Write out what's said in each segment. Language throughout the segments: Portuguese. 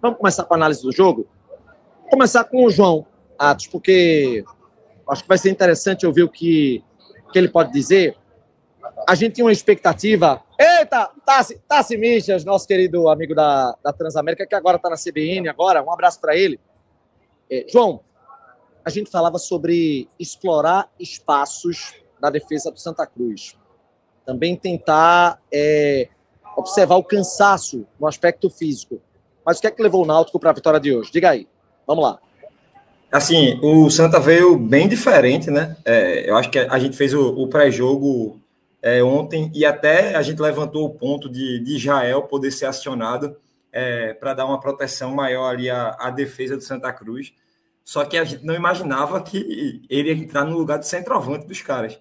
Vamos começar com a análise do jogo? Vou começar com o João Atos, porque acho que vai ser interessante ouvir o que ele pode dizer. A gente tinha uma expectativa. Eita, Tassi Michas, nosso querido amigo da Transamérica, que agora está na CBN, agora, um abraço para ele. João, a gente falava sobre explorar espaços da defesa do Santa Cruz. Também tentar observar o cansaço no aspecto físico. Mas o que é que levou o Náutico para a vitória de hoje? Diga aí. Vamos lá. Assim, o Santa veio bem diferente, né? Eu acho que a gente fez o pré-jogo ontem e até a gente levantou o ponto de Israel poder ser acionado para dar uma proteção maior ali à defesa do Santa Cruz. Só que a gente não imaginava que ele ia entrar no lugar de centroavante dos caras.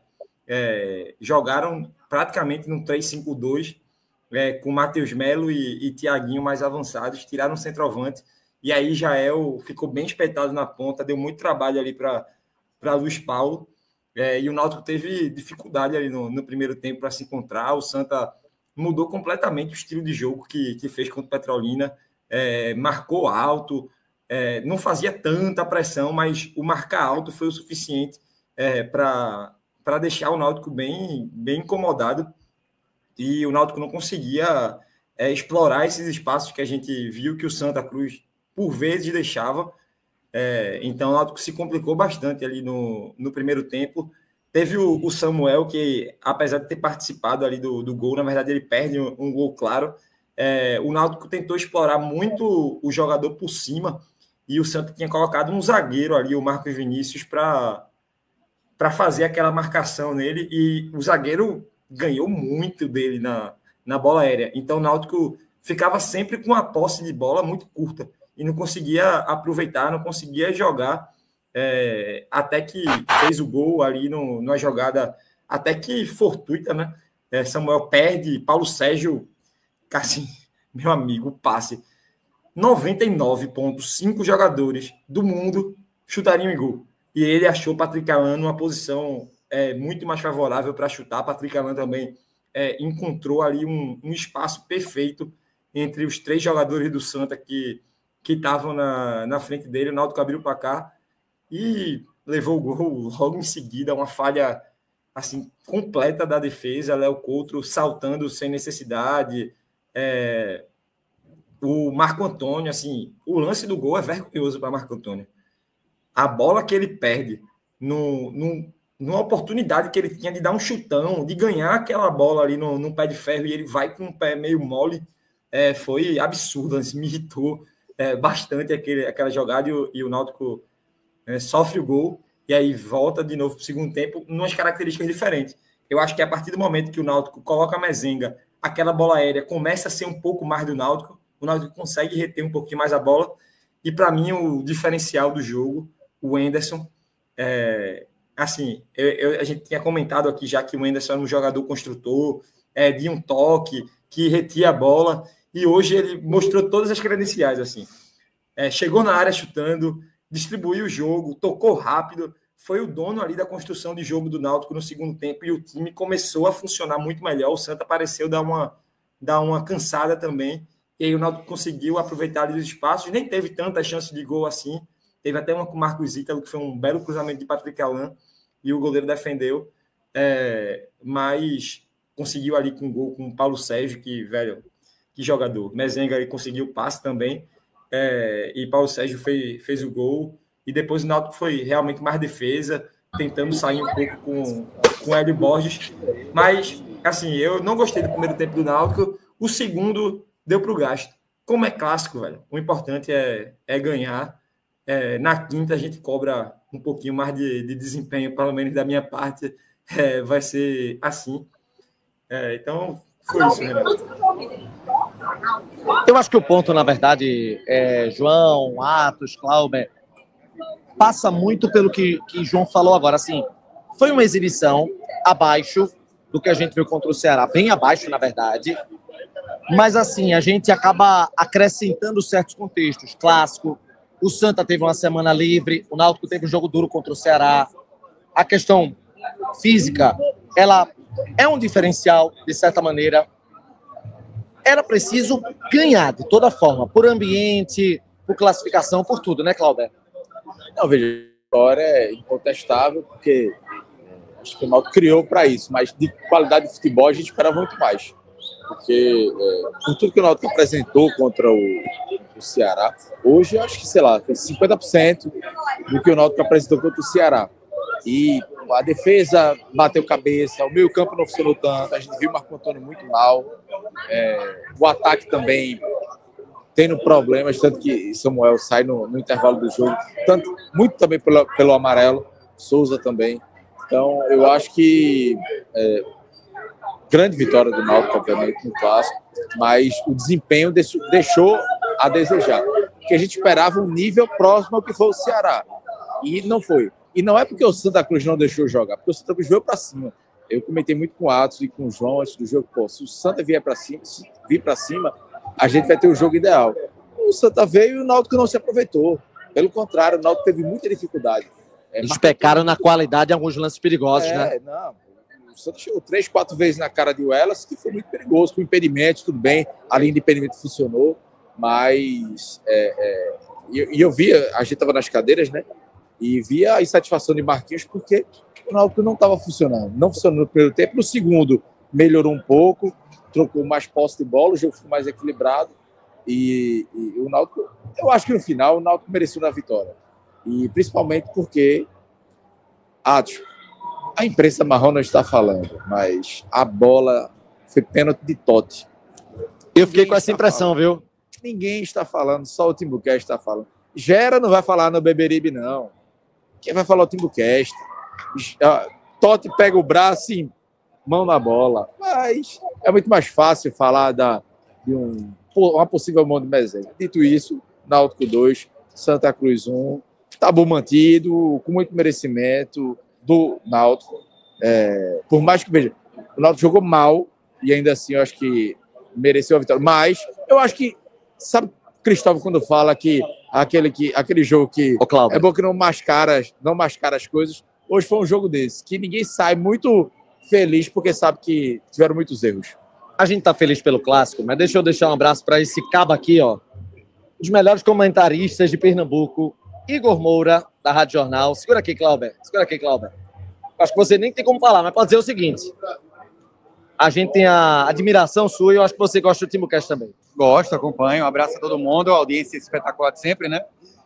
Jogaram praticamente no 3-5-2, com Matheus Melo e Thiaguinho mais avançados, tiraram o centroavante. E aí Jael ficou bem espetado na ponta, deu muito trabalho ali para Luiz Paulo. E o Náutico teve dificuldade ali no primeiro tempo para se encontrar. O Santa mudou completamente o estilo de jogo que fez contra o Petrolina. Marcou alto, não fazia tanta pressão, mas o marcar alto foi o suficiente para deixar o Náutico bem incomodado. E o Náutico não conseguia explorar esses espaços que a gente viu que o Santa Cruz por vezes deixava. Então o Náutico se complicou bastante ali no primeiro tempo. Teve o Samuel, que apesar de ter participado ali do gol, na verdade ele perde um gol claro. O Náutico tentou explorar muito o jogador por cima e o Santa tinha colocado um zagueiro ali, o Marcos Vinícius, para fazer aquela marcação nele, e o zagueiro ganhou muito dele na bola aérea. Então o Náutico ficava sempre com a posse de bola muito curta e não conseguia aproveitar, não conseguia jogar, até que fez o gol ali numa jogada até que fortuita, né? Samuel perde, Paulo Sérgio, assim, meu amigo, passe. 99,5 jogadores do mundo chutariam em gol. E ele achou Patrick Alan numa posição muito mais favorável para chutar. Patrick Alan também encontrou ali um espaço perfeito entre os três jogadores do Santa que estavam na frente dele. O Náutico abriu o placar e levou o gol logo em seguida, uma falha assim, completa da defesa. Léo Coutro saltando sem necessidade. O Marco Antônio, assim, o lance do gol é vergonhoso para Marco Antônio. A bola que ele perde numa oportunidade que ele tinha de dar um chutão, de ganhar aquela bola ali no pé de ferro, e ele vai com o pé meio mole, foi absurdo, assim, me irritou bastante aquela jogada, e o Náutico sofre o gol, e aí volta de novo para o segundo tempo, umas características diferentes. Eu acho que a partir do momento que o Náutico coloca a Mezenga, aquela bola aérea começa a ser um pouco mais do Náutico, o Náutico consegue reter um pouquinho mais a bola, e para mim o diferencial do jogo, o Wenderson, assim, a gente tinha comentado aqui já que o Wenderson era um jogador construtor, de um toque, que retia a bola, e hoje ele mostrou todas as credenciais, assim. Chegou na área chutando, distribuiu o jogo, tocou rápido, foi o dono ali da construção de jogo do Náutico no segundo tempo, e o time começou a funcionar muito melhor. O Santa pareceu dar uma cansada também, e aí o Náutico conseguiu aproveitar ali os espaços, nem teve tanta chance de gol assim. Teve até uma com o Marcos Ítalo, que foi um belo cruzamento de Patrick Alan, e o goleiro defendeu, mas conseguiu ali com o gol com o Paulo Sérgio, que jogador. Mezenga ali conseguiu o passe também, e Paulo Sérgio fez o gol, e depois o Náutico foi realmente mais defesa, tentando sair um pouco com o Hélio Borges, mas, assim, eu não gostei do primeiro tempo do Náutico. O segundo deu para o gasto. Como é clássico, velho, o importante é ganhar. Na quinta a gente cobra um pouquinho mais de desempenho, pelo menos da minha parte, vai ser assim. Então, foi isso, Renato. Eu acho que o ponto, na verdade, João, Atos, Clauber, passa muito pelo que João falou agora. Assim, foi uma exibição abaixo do que a gente viu contra o Ceará, bem abaixo, na verdade. Mas, assim, a gente acaba acrescentando certos contextos. Clássico, o Santa teve uma semana livre, o Náutico teve um jogo duro contra o Ceará. A questão física, ela é um diferencial, de certa maneira. era preciso ganhar de toda forma, por ambiente, por classificação, por tudo, né, Cláudio? Não, veja, a vitória é incontestável, porque acho que o Náutico criou para isso, mas de qualidade de futebol a gente esperava muito mais. Porque, por tudo que o Náutico apresentou contra o Ceará, hoje eu acho que, sei lá, foi 50% do que o Náutico apresentou contra o Ceará. E a defesa bateu cabeça, o meio-campo não funcionou tanto, a gente viu o Marco Antônio muito mal, o ataque também tendo problemas, tanto que Samuel sai no intervalo do jogo, muito também pelo amarelo, Souza também. Então, eu acho que grande vitória do Náutico, obviamente, no clássico, mas o desempenho deixou a desejar. Porque a gente esperava um nível próximo ao que foi o Ceará, e não foi. E não é porque o Santa Cruz não deixou jogar, porque o Santa Cruz veio para cima. Eu comentei muito com o Atos e com o João antes do jogo, pô, se o Santa vier para cima, a gente vai ter o jogo ideal. O Santa veio e o Náutico não se aproveitou. Pelo contrário, o Náutico teve muita dificuldade. Eles pecaram na qualidade em alguns lances perigosos, né? Não. O Santa chegou 3, 4 vezes na cara de Wellas, que foi muito perigoso, com impedimento, tudo bem, a linha de impedimento funcionou, mas eu via, a gente estava nas cadeiras, né? E via a insatisfação de Marquinhos, porque o Náutico não estava funcionando. Não funcionou no primeiro tempo, no segundo melhorou um pouco, trocou mais posse de bola, o jogo ficou mais equilibrado. E o Náutico, eu acho que no final o Náutico mereceu na vitória. E principalmente porque, Atos, a imprensa marrom não está falando, mas a bola foi pênalti de Totti. Eu fiquei com essa impressão, viu? Ninguém está falando, só o Timbucast está falando. Gera não vai falar no Beberibe, não. Quem vai falar é o Timbucast? Totti pega o braço e mão na bola. Mas é muito mais fácil falar de uma possível mão de Mezenga. Dito isso, Náutico 2, Santa Cruz 1, tabu mantido, com muito merecimento do Náutico. Por mais que, veja, o Náutico jogou mal e ainda assim eu acho que mereceu a vitória. Mas eu acho que, sabe, Cristóvão, quando fala que aquele jogo que é bom que não mascara as coisas, hoje foi um jogo desse, que ninguém sai muito feliz porque sabe que tiveram muitos erros. A gente tá feliz pelo clássico, mas deixa eu deixar um abraço para esse cabo aqui, ó. Os melhores comentaristas de Pernambuco, Igor Moura, da Rádio Jornal. Segura aqui, Cláudio. Acho que você nem tem como falar, mas pode dizer o seguinte. A gente tem a admiração sua e eu acho que você gosta do Timbucast também. Gosto, acompanho. Um abraço a todo mundo, a audiência espetacular de sempre, né?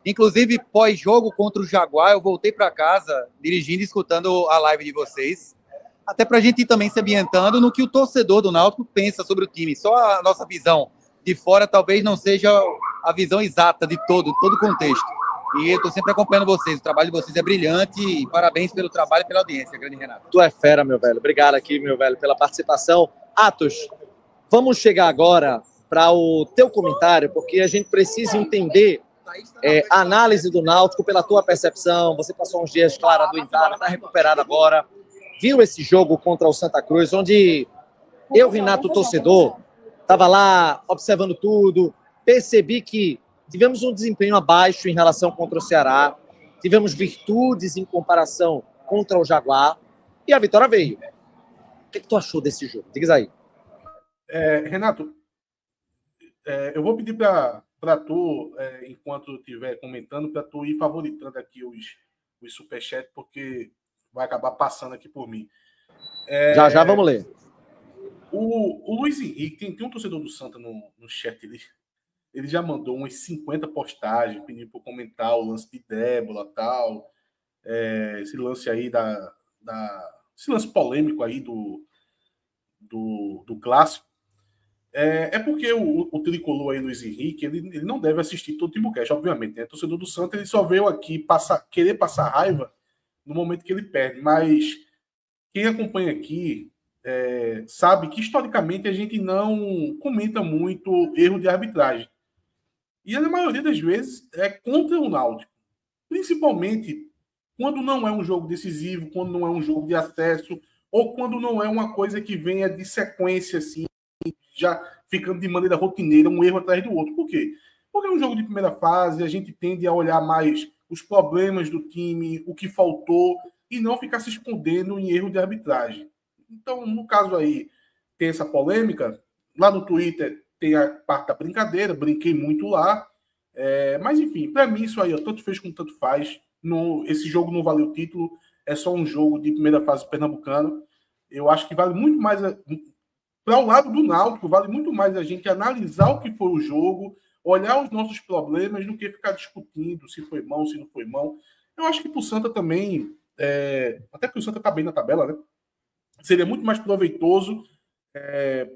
Inclusive, pós-jogo contra o Jaguar, eu voltei para casa, dirigindo e escutando a live de vocês, até para a gente ir também se ambientando no que o torcedor do Náutico pensa sobre o time. Só a nossa visão de fora talvez não seja a visão exata de todo o contexto. E eu estou sempre acompanhando vocês. O trabalho de vocês é brilhante e parabéns pelo trabalho e pela audiência, grande Renato. Tu é fera, meu velho. Obrigado aqui, meu velho, pela participação. Atos, vamos chegar agora para o teu comentário, porque a gente precisa entender a análise do Náutico pela tua percepção. Você passou uns dias, claro, adoentado, está recuperado agora. Viu esse jogo contra o Santa Cruz, onde eu, Renato, torcedor, estava lá observando tudo, percebi que tivemos um desempenho abaixo em relação contra o Ceará, tivemos virtudes em comparação contra o Jaguar, e a vitória veio. O que tu achou desse jogo? Diz aí. Renato, eu vou pedir para tu, enquanto estiver comentando, para tu ir favoritando aqui os superchats, porque vai acabar passando aqui por mim. Já vamos ler. O Luiz Henrique, tem um torcedor do Santa no chat, ele já mandou umas 50 postagens, pedindo para comentar o lance de Débora e tal, esse lance aí esse lance polêmico aí do clássico. Porque o tricolor aí, Luiz Henrique, ele não deve assistir todo o Timbucast, obviamente, né? O torcedor do Santa, ele só veio aqui querer passar raiva no momento que ele perde, mas quem acompanha aqui sabe que historicamente a gente não comenta muito erro de arbitragem. E na maioria das vezes é contra o Náutico. Principalmente quando não é um jogo decisivo, quando não é um jogo de acesso, ou quando não é uma coisa que venha de sequência, assim, já ficando de maneira rotineira, um erro atrás do outro. Por quê? Porque é um jogo de primeira fase, a gente tende a olhar mais os problemas do time, o que faltou, e não ficar se escondendo em erro de arbitragem. Então, no caso aí, tem essa polêmica. Lá no Twitter tem a parte da brincadeira, brinquei muito lá. Mas, enfim, para mim, isso aí, tanto fez como tanto faz. Esse jogo não valeu o título, é só um jogo de primeira fase pernambucano. Eu acho que vale muito mais, para o lado do Náutico, vale muito mais a gente analisar o que foi o jogo, olhar os nossos problemas, do que ficar discutindo se foi mão, se não foi mão. Eu acho que para o Santa também, até porque o Santa está bem na tabela, né? Seria muito mais proveitoso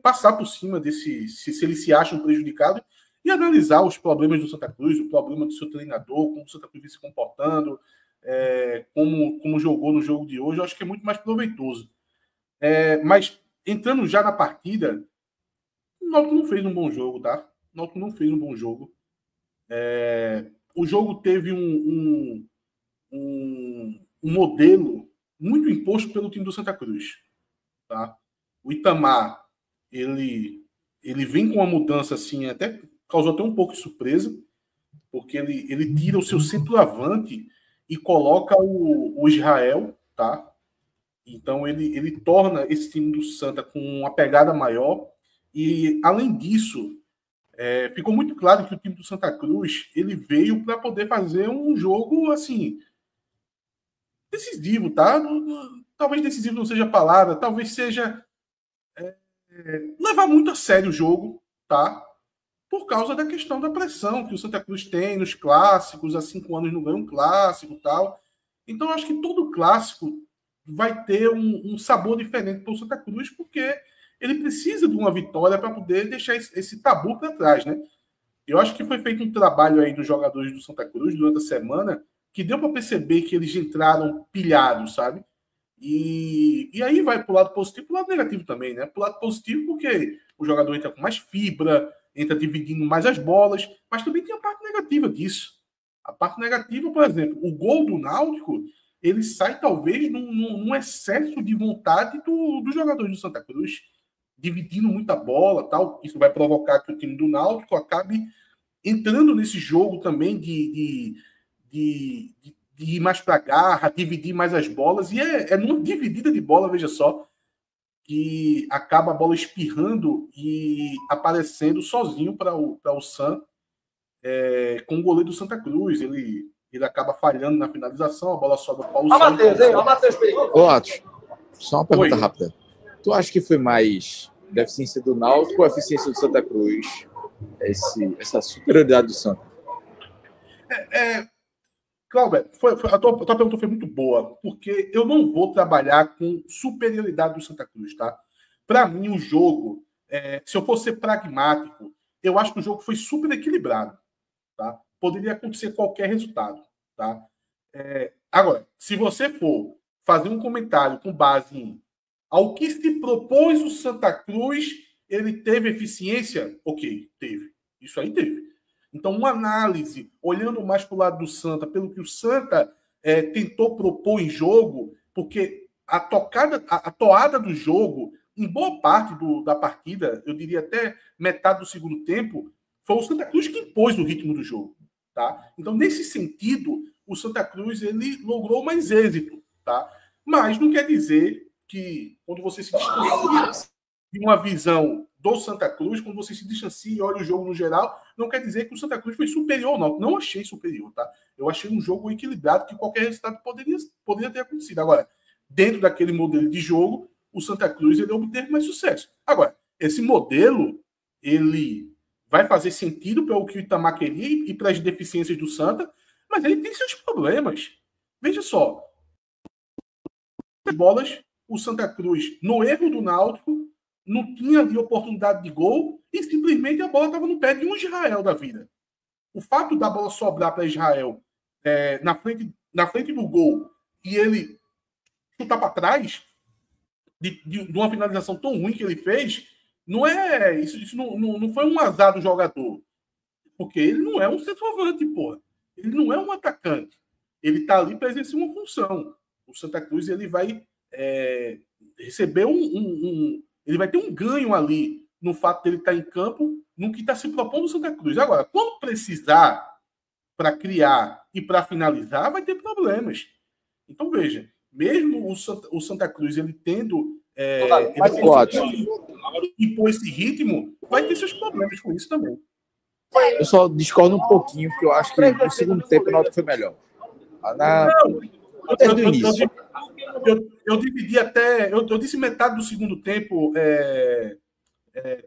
passar por cima desse, se ele se acha um prejudicado, e analisar os problemas do Santa Cruz, o problema do seu treinador, como o Santa Cruz vem se comportando, como jogou no jogo de hoje. Eu acho que é muito mais proveitoso. Mas, entrando já na partida, o Náutico não fez um bom jogo, tá? O Náutico não fez um bom jogo. O jogo teve um modelo muito imposto pelo time do Santa Cruz, tá? O Itamar, ele vem com uma mudança assim, até causou até um pouco de surpresa, porque ele tira o seu centroavante e coloca o Israel, tá? Então ele torna esse time do Santa com uma pegada maior. E, além disso, ficou muito claro que o time do Santa Cruz ele veio para poder fazer um jogo assim decisivo, tá? Talvez decisivo não seja a palavra, talvez seja levar muito a sério o jogo, tá? Por causa da questão da pressão que o Santa Cruz tem nos clássicos, há 5 anos não ganha um clássico e tal. Então, eu acho que todo clássico vai ter um sabor diferente para o Santa Cruz, porque ele precisa de uma vitória para poder deixar esse tabu para trás, né? Eu acho que foi feito um trabalho aí dos jogadores do Santa Cruz durante a semana que deu para perceber que eles entraram pilhados, sabe? E aí vai para o lado positivo e para o lado negativo também, né? Para o lado positivo, porque o jogador entra com mais fibra, entra dividindo mais as bolas, mas também tem a parte negativa disso. A parte negativa, por exemplo, o gol do Náutico, ele sai talvez num excesso de vontade dos jogadores do Santa Cruz, dividindo muita bola, tal. Isso vai provocar que o time do Náutico acabe entrando nesse jogo também de ir mais para a garra, dividir mais as bolas, e numa dividida de bola, veja só, que acaba a bola espirrando e aparecendo sozinho para o Sam, com o goleiro do Santa Cruz. Ele acaba falhando na finalização, a bola sobe para o Sam. Matheus, ô, Atos, só uma pergunta rápida. Tu acha que foi mais deficiência do Náutico ou eficiência do Santa Cruz? Essa superioridade do Santa? Cláudio, a tua pergunta foi muito boa, porque eu não vou trabalhar com superioridade do Santa Cruz, tá? Para mim, o jogo, se eu for ser pragmático, eu acho que o jogo foi super equilibrado, tá? Poderia acontecer qualquer resultado, tá? Agora, se você for fazer um comentário com base em ao que se propôs o Santa Cruz, ele teve eficiência? Ok, teve. Isso aí teve. Então, uma análise, olhando mais para o lado do Santa, pelo que o Santa tentou propor em jogo, porque a toada do jogo, em boa parte da partida, eu diria até metade do segundo tempo, foi o Santa Cruz que impôs o ritmo do jogo. Tá? Então, nesse sentido, o Santa Cruz ele logrou mais êxito. Tá? Mas não quer dizer que, quando você se distancia de uma visão do Santa Cruz, quando você se distancia e olha o jogo no geral, não quer dizer que o Santa Cruz foi superior ou não. Não achei superior, tá? Eu achei um jogo equilibrado, que qualquer resultado poderia ter acontecido. Agora, dentro daquele modelo de jogo, o Santa Cruz ele obteve mais sucesso. Agora, esse modelo, ele vai fazer sentido para o que o Itamar queria e para as deficiências do Santa, mas ele tem seus problemas. Veja só. Bolas, o Santa Cruz, no erro do Náutico, não tinha ali oportunidade de gol e simplesmente a bola estava no pé de um Israel da vida. O fato da bola sobrar para Israel na frente do gol e ele chutar para trás de uma finalização tão ruim que ele fez, não é isso não foi um azar do jogador, porque ele não é um centroavante, porra. Ele não é um atacante. Ele está ali para exercer uma função. O Santa Cruz ele vai receber ele vai ter um ganho ali no fato de ele estar em campo, no que está se propondo o Santa Cruz. Agora, quando precisar para criar e para finalizar, vai ter problemas. Então, veja, mesmo o Santa Cruz ele tendo impor esse ritmo, vai ter seus problemas com isso também. Eu só discordo um pouquinho, porque eu acho que no segundo tempo o Náutico foi melhor. Desde o início. Eu dividi até... Eu disse metade do segundo tempo,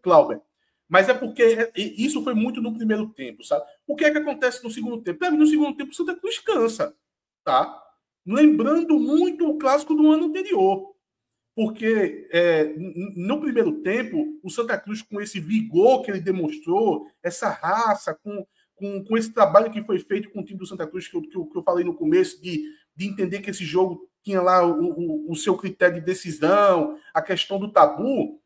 Cláudio. Mas é porque isso foi muito no primeiro tempo, sabe? O que é que acontece no segundo tempo? No segundo tempo, o Santa Cruz cansa, tá? Lembrando muito o clássico do ano anterior. Porque no primeiro tempo, o Santa Cruz, com esse vigor que ele demonstrou, essa raça, com esse trabalho que foi feito com o time do Santa Cruz, que eu falei no começo, de entender que esse jogo tinha lá o seu critério de decisão, a questão do tabu,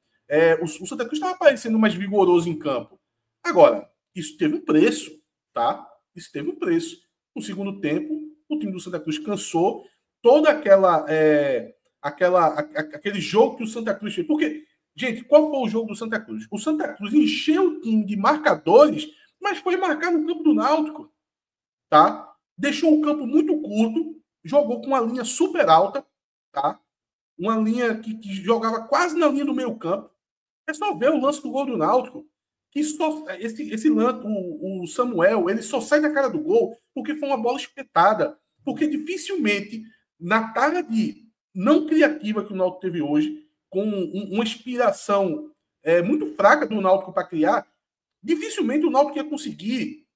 o Santa Cruz estava parecendo mais vigoroso em campo. Agora, isso teve um preço, tá? Isso teve um preço. No segundo tempo, o time do Santa Cruz cansou toda aquele jogo que o Santa Cruz fez. Porque, gente, qual foi o jogo do Santa Cruz? O Santa Cruz encheu o time de marcadores, mas foi marcar no campo do Náutico, tá? Deixou o campo muito curto, jogou com uma linha super alta, tá? Uma linha que jogava quase na linha do meio campo. É só ver o lance do gol do Náutico, que esse lance, o Samuel, ele só sai da cara do gol porque foi uma bola espetada. Porque dificilmente, na tarefa de não criativa que o Náutico teve hoje, com uma inspiração muito fraca do Náutico para criar, dificilmente o Náutico ia conseguir,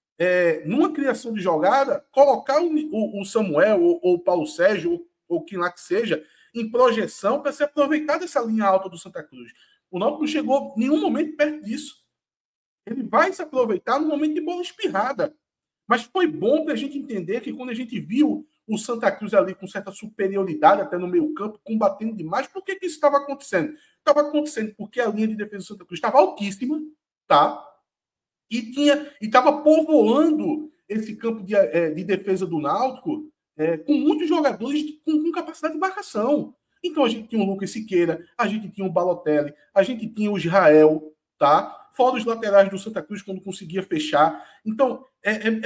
numa criação de jogada, colocar o Samuel ou o Paulo Sérgio ou quem lá que seja, em projeção para se aproveitar dessa linha alta do Santa Cruz. O Náutico não chegou em nenhum momento perto disso. Ele vai se aproveitar no momento de bola espirrada. Mas foi bom para a gente entender que quando a gente viu o Santa Cruz ali com certa superioridade até no meio campo, combatendo demais, por que isso estava acontecendo? Estava acontecendo porque a linha de defesa do Santa Cruz estava altíssima, tá? E estava povoando esse campo de defesa do Náutico com muitos jogadores com capacidade de marcação. Então a gente tinha o Lucas Siqueira, a gente tinha o Balotelli, a gente tinha o Israel, tá? Fora os laterais do Santa Cruz quando conseguia fechar. Então,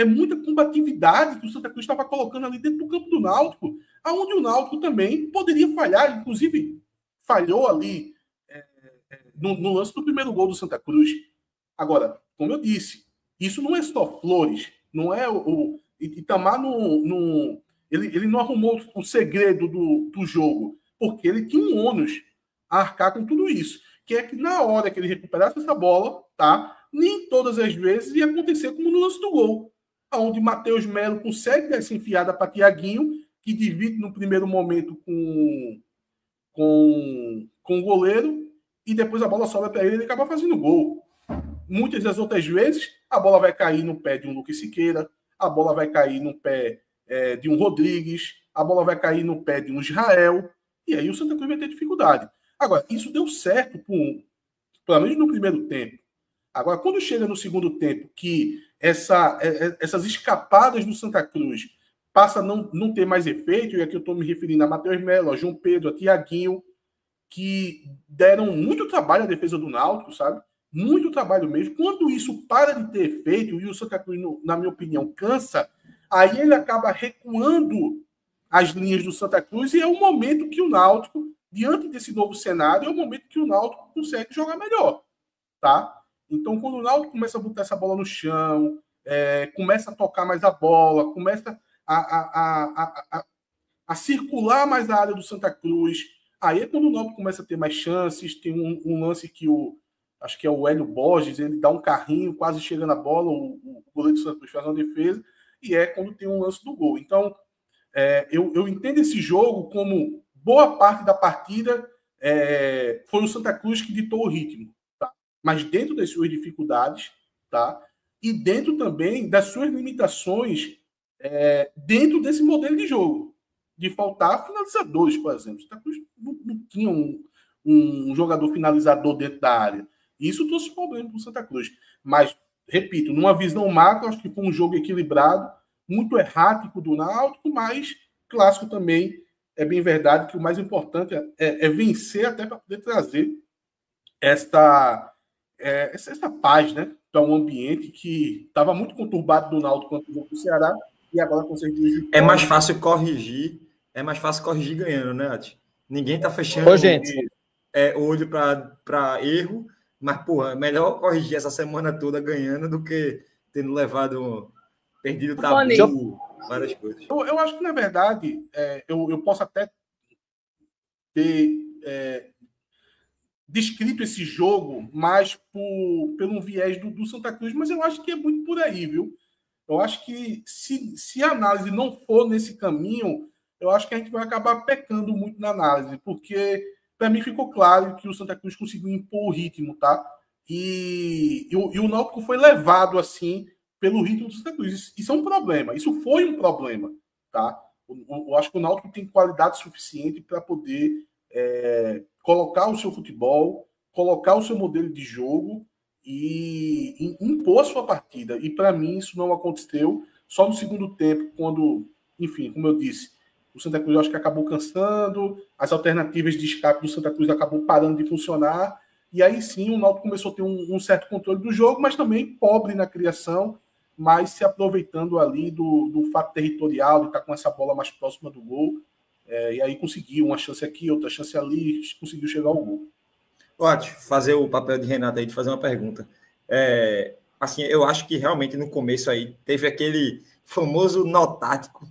muita combatividade que o Santa Cruz estava colocando ali dentro do campo do Náutico, aonde o Náutico também poderia falhar, inclusive falhou ali no lance do primeiro gol do Santa Cruz. Agora, como eu disse, isso não é só flores, não é o Itamar ele não arrumou o segredo do jogo, porque ele tinha um ônus a arcar com tudo isso, que é que na hora que ele recuperasse essa bola, tá? Nem todas as vezes ia acontecer como no lance do gol, onde Matheus Melo consegue dar essa enfiada para Tiaguinho, que divide no primeiro momento com o goleiro, e depois a bola sobra para ele e ele acaba fazendo gol. Muitas das outras vezes, a bola vai cair no pé de um Lucas Siqueira, a bola vai cair no pé de um Rodrigues, a bola vai cair no pé de um Israel, e aí o Santa Cruz vai ter dificuldade. Agora, isso deu certo, pelo menos no primeiro tempo. Agora, quando chega no segundo tempo, que essas escapadas do Santa Cruz passam a não ter mais efeito, e aqui eu estou me referindo a Matheus Melo, a João Pedro, a Tiaguinho, que deram muito trabalho à defesa do Náutico, sabe? Muito trabalho mesmo. Quando isso para de ter efeito, e o Santa Cruz, na minha opinião, cansa, aí ele acaba recuando as linhas do Santa Cruz, e é o momento que o Náutico, diante desse novo cenário, é o momento que o Náutico consegue jogar melhor, tá? Então, quando o Náutico começa a botar essa bola no chão, começa a tocar mais a bola, começa a circular mais a área do Santa Cruz, aí é quando o Náutico começa a ter mais chances. Tem um lance que acho que é o Hélio Borges, ele dá um carrinho, quase chega na bola, o goleiro do Santa Cruz faz uma defesa, e é quando tem um lance do gol. Então, eu entendo esse jogo como boa parte da partida foi o Santa Cruz que ditou o ritmo, tá? Mas dentro das suas dificuldades, tá? E dentro também das suas limitações dentro desse modelo de jogo, de faltar finalizadores, por exemplo. O Santa Cruz não tinha um jogador finalizador dentro da área. Isso trouxe problema para o Santa Cruz. Mas, repito, numa visão macro, acho que foi um jogo equilibrado, muito errático do Náutico, mas clássico também. É bem verdade que o mais importante é vencer até para poder trazer essa paz, né, para um ambiente que estava muito conturbado do Náutico quando jogou com o Ceará e agora conseguiu. É mais fácil corrigir ganhando, né, Ati? Ninguém está fechando. Ô, gente, olho para erro, mas, porra, é melhor corrigir essa semana toda ganhando do que tendo perdido tabu, várias coisas. Eu acho que, na verdade, eu posso até ter descrito esse jogo mais pelo viés do Santa Cruz, mas eu acho que é muito por aí, viu? Eu acho que se a análise não for nesse caminho, eu acho que a gente vai acabar pecando muito na análise, porque para mim ficou claro que o Santa Cruz conseguiu impor o ritmo, tá? E o Náutico foi levado assim pelo ritmo do Santa Cruz. Isso é um problema, isso foi um problema, tá? Eu acho que o Náutico tem qualidade suficiente para poder colocar o seu futebol, colocar o seu modelo de jogo e impor a sua partida. E para mim isso não aconteceu. Só no segundo tempo, quando, enfim, como eu disse, o Santa Cruz acho que acabou cansando, as alternativas de escape do Santa Cruz acabou parando de funcionar, e aí sim o Náutico começou a ter um certo controle do jogo, mas também pobre na criação, mas se aproveitando ali do fato territorial de estar com essa bola mais próxima do gol, e aí conseguiu uma chance aqui, outra chance ali, conseguiu chegar ao gol. Ótimo, fazer o papel de Renato aí, de fazer uma pergunta. Assim, eu acho que realmente no começo aí teve aquele famoso nó tático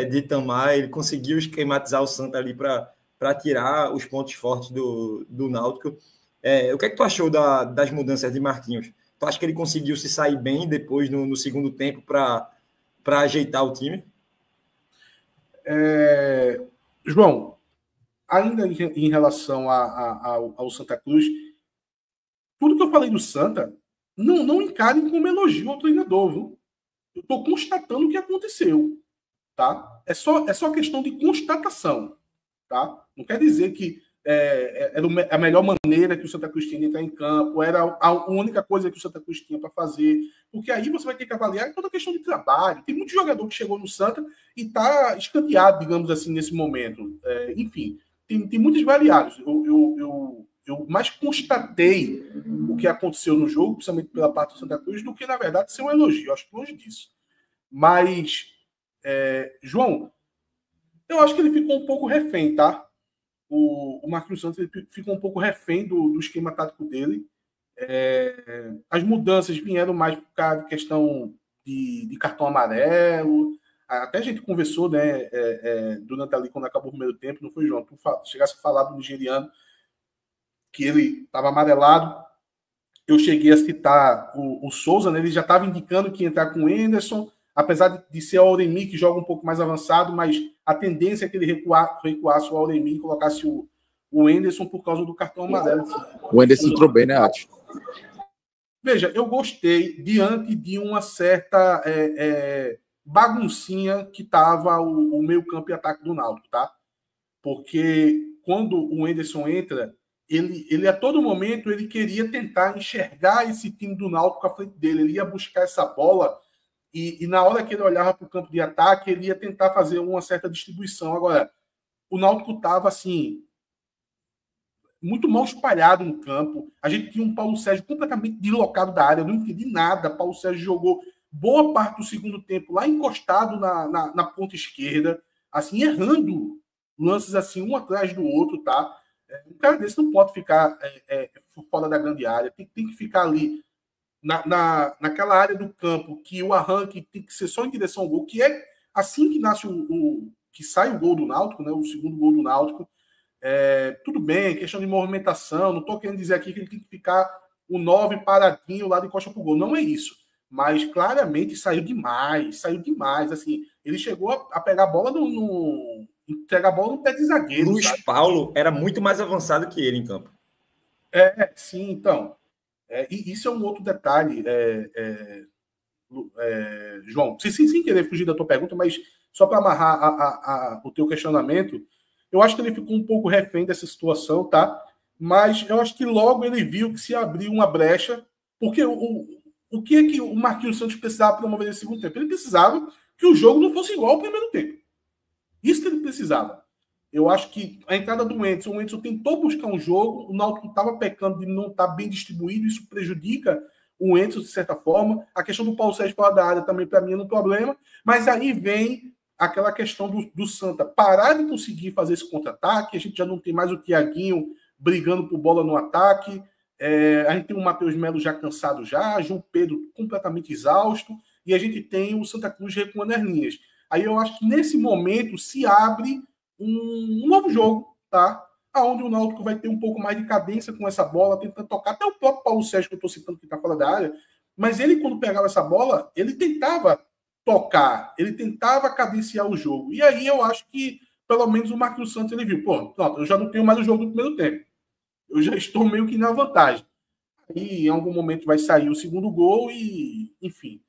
de Itamar, ele conseguiu esquematizar o Santa ali para tirar os pontos fortes do Náutico. O que é que tu achou das mudanças de Marquinhos? Tu acha que ele conseguiu se sair bem depois no segundo tempo para ajeitar o time? João, ainda em relação ao Santa Cruz, tudo que eu falei do Santa, não encarem como elogio ao treinador, viu? Eu estou constatando o que aconteceu, tá? É só questão de constatação, tá? Não quer dizer que era a melhor maneira que o Santa Cruz tinha de entrar em campo, era a única coisa que o Santa Cruz tinha para fazer, porque aí você vai ter que avaliar toda a questão de trabalho. Tem muito jogador que chegou no Santa e está escanteado, digamos assim, nesse momento. Enfim, tem muitas variáveis. Eu mais constatei o que aconteceu no jogo, principalmente pela parte do Santa Cruz, do que, na verdade, ser um elogio. Eu acho que longe disso. Mas, João, eu acho que ele ficou um pouco refém, tá? O Marquinhos Santos ele ficou um pouco refém do esquema tático dele. As mudanças vieram mais por causa de questão de cartão amarelo. Até a gente conversou, né, durante ali, quando acabou o primeiro tempo, não foi, João? Tu chegasse a falar do nigeriano, que ele estava amarelado. Eu cheguei a citar o Souza, né, ele já estava indicando que ia entrar com o Henderson, apesar de ser o Auremi que joga um pouco mais avançado, mas a tendência é que ele recuasse o Auremi e colocasse o Henderson por causa do cartão amarelo. O Henderson entrou bem, né, Ati? Veja, eu gostei diante de uma certa baguncinha que estava o meio campo e ataque do Náutico, tá? Porque quando o Henderson entra, ele a todo momento ele queria tentar enxergar esse time do Náutico à frente dele, ele ia buscar essa bola e na hora que ele olhava para o campo de ataque, ele ia tentar fazer uma certa distribuição. Agora, o Náutico estava assim, muito mal espalhado no campo. A gente tinha um Paulo Sérgio completamente deslocado da área, eu não entendi nada. Paulo Sérgio jogou boa parte do segundo tempo lá encostado na ponta esquerda, assim, errando lances assim, um atrás do outro, tá? Um cara desse não pode ficar fora da grande área, tem que ficar ali naquela área do campo que o arranque tem que ser só em direção ao gol, que é assim que nasce que sai o gol do Náutico, né, o segundo gol do Náutico. Tudo bem, questão de movimentação, não estou querendo dizer aqui que ele tem que ficar o 9 paradinho lá de costa pro gol, não é isso, mas claramente saiu demais, assim, ele chegou a pegar a bola entregar a bola no pé de zagueiro. Luiz Paulo era muito mais avançado que ele em campo. Sim, então. E isso é um outro detalhe, João. Sem querer fugir da tua pergunta, mas só para amarrar o teu questionamento, eu acho que ele ficou um pouco refém dessa situação, tá? Mas eu acho que logo ele viu que se abriu uma brecha, porque o que é que o Marquinhos Santos precisava promover nesse segundo tempo? Ele precisava que o jogo não fosse igual ao primeiro tempo. Isso que ele precisava. Eu acho que a entrada do Wenderson, o Wenderson tentou buscar um jogo, o Náutico estava pecando de não estar bem distribuído, isso prejudica o Wenderson de certa forma. A questão do Paulo Sérgio fora da área também, para mim, é um problema. Mas aí vem aquela questão do Santa parar de conseguir fazer esse contra-ataque, a gente já não tem mais o Thiaguinho brigando por bola no ataque. A gente tem o Matheus Melo já cansado já, João Pedro completamente exausto, e a gente tem o Santa Cruz recuando as linhas. Aí eu acho que nesse momento se abre um novo jogo, tá? Onde o Náutico vai ter um pouco mais de cadência com essa bola, tentando tocar. Até o próprio Paulo Sérgio, que eu estou citando que está fora da área, mas ele, quando pegava essa bola, ele tentava tocar, ele tentava cadenciar o jogo. E aí eu acho que, pelo menos, o Marquinhos Santos, ele viu, pô, pronto, eu já não tenho mais o jogo do primeiro tempo. Eu já estou meio que na vantagem. E em algum momento vai sair o segundo gol e, enfim,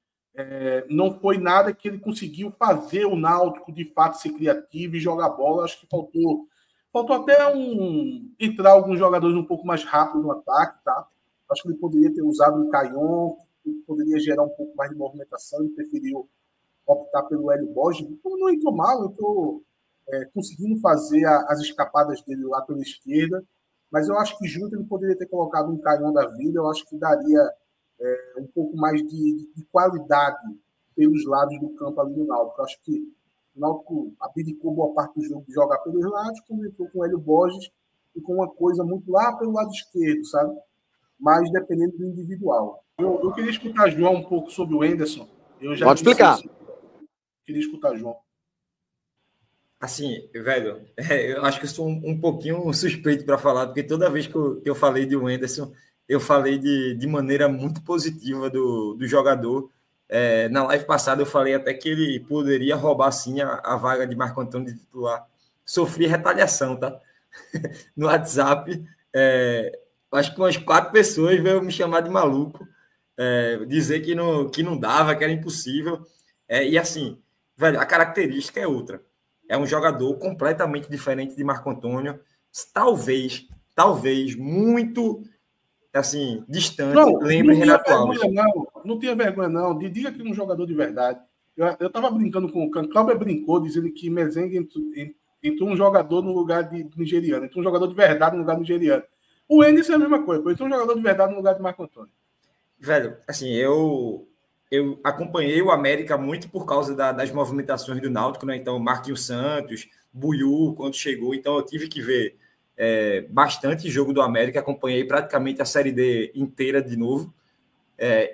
não foi nada que ele conseguiu fazer o Náutico, de fato, ser criativo e jogar bola. Acho que faltou até entrar alguns jogadores um pouco mais rápido no ataque, tá? Acho que ele poderia ter usado o Caion, que poderia gerar um pouco mais de movimentação, e preferiu optar pelo Hélio Borges. Não entrou mal, entrou conseguindo fazer as escapadas dele lá pela esquerda, mas eu acho que junto ele poderia ter colocado um Caion da vida. Eu acho que daria um pouco mais de qualidade pelos lados do campo ali no Náutico. Eu acho que o Náutico abdicou boa parte do jogo de jogar pelos lados, quando entrou com o Hélio Borges e com uma coisa muito lá pelo lado esquerdo, sabe? Mas dependendo do individual. Eu queria escutar João um pouco sobre o Henderson. Pode explicar. Queria escutar João. Assim, velho, eu acho que eu sou um pouquinho suspeito para falar, porque toda vez que eu falei de Henderson, eu falei de maneira muito positiva do jogador. Na live passada eu falei até que ele poderia roubar sim a vaga de Marco Antônio de titular. Sofri retaliação, tá? No WhatsApp, acho que umas 4 pessoas veio me chamar de maluco, dizer que não dava, que era impossível. E assim, velho, a característica é outra. É um jogador completamente diferente de Marco Antônio, talvez muito assim, distante, lembre Renato Alves. Não tinha vergonha, não. Diga que é um jogador de verdade. Eu estava brincando com o Cláudio, brincou, dizendo que Mezengue entrou um jogador no lugar de nigeriano, entrou um jogador de verdade no lugar nigeriano. O Henderson é a mesma coisa, entrou um jogador de verdade no lugar de Marco Antônio. Velho, assim, eu acompanhei o América muito por causa das movimentações do Náutico, né? Então, Marquinhos Santos, Buiú, quando chegou, então eu tive que ver bastante jogo do América, acompanhei praticamente a Série D inteira de novo,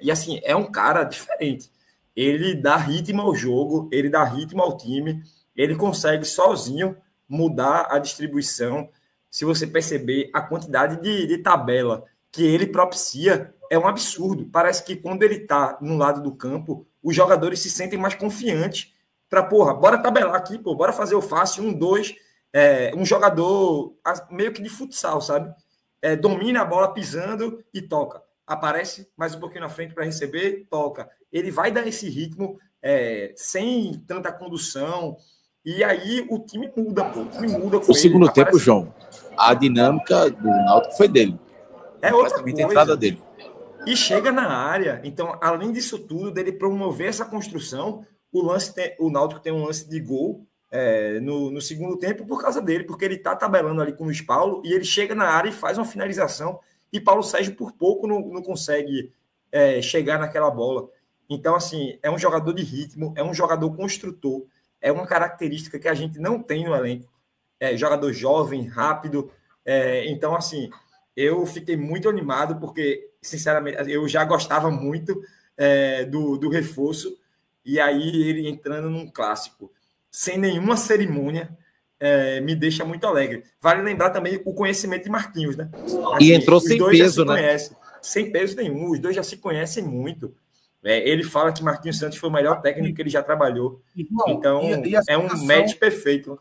e assim, é um cara diferente, ele dá ritmo ao jogo, ele dá ritmo ao time, ele consegue sozinho mudar a distribuição. Se você perceber a quantidade de tabela que ele propicia, é um absurdo. Parece que quando ele está no lado do campo, os jogadores se sentem mais confiantes para, bora tabelar aqui, bora fazer o fácil, 1, 2, um jogador meio que de futsal, sabe? Domina a bola pisando e toca. Aparece mais um pouquinho na frente para receber, toca. Ele vai dar esse ritmo sem tanta condução, e aí o time muda, O time muda com o segundo tempo, João, a dinâmica do Náutico foi dele. Outra coisa. A entrada dele. E chega na área. Então, além disso tudo, dele promover essa construção, o Náutico tem um lance de gol no segundo tempo por causa dele, porque ele está tabelando ali com o Luiz Paulo e ele chega na área e faz uma finalização, e Paulo Sérgio por pouco não consegue chegar naquela bola. Então, assim, é um jogador de ritmo, é um jogador construtor, é uma característica que a gente não tem no elenco. Jogador jovem, rápido. Então, assim, eu fiquei muito animado, porque, sinceramente, eu já gostava muito do reforço, e aí ele entrando num clássico, sem nenhuma cerimônia, me deixa muito alegre. Vale lembrar também o conhecimento de Marquinhos, né? Assim, e entrou sem peso, né? Sem peso nenhum, os dois já se conhecem muito. Ele fala que Marquinhos Santos foi o melhor técnico que ele já trabalhou. Então, é um match perfeito.